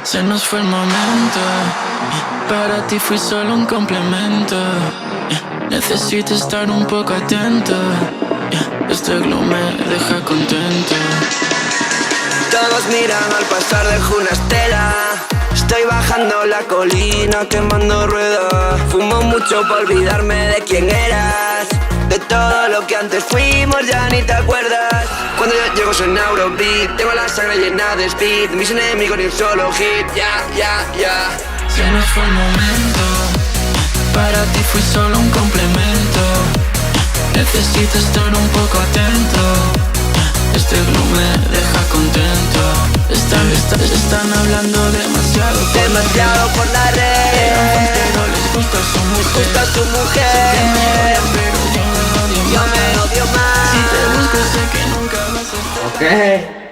Se nos fue el momento. Para ti fui solo un complemento. Necesito estar un poco atento. Este glow me deja contento. Todos miran al pasar, dejo una estela. Estoy bajando la colina, quemando ruedas. Fumo mucho para olvidarme de quién eras. De todo lo que antes fuimos ya ni te acuerdas. Cuando yo llego soy Neurobeat. Tengo la sangre llena de speed. Mis enemigos ni un solo hit. Ya. Se nos fue el momento. Para ti fui solo un complemento. Necesito estar un poco atento. Este glow me deja contento. Están hablando demasiado por la red. Pero les gusta su mujer. Gusta su mujer. Sé que me odian, pero yo me odio Yo más. me odio más. Si te busco sé que nunca vas a estar. Ok.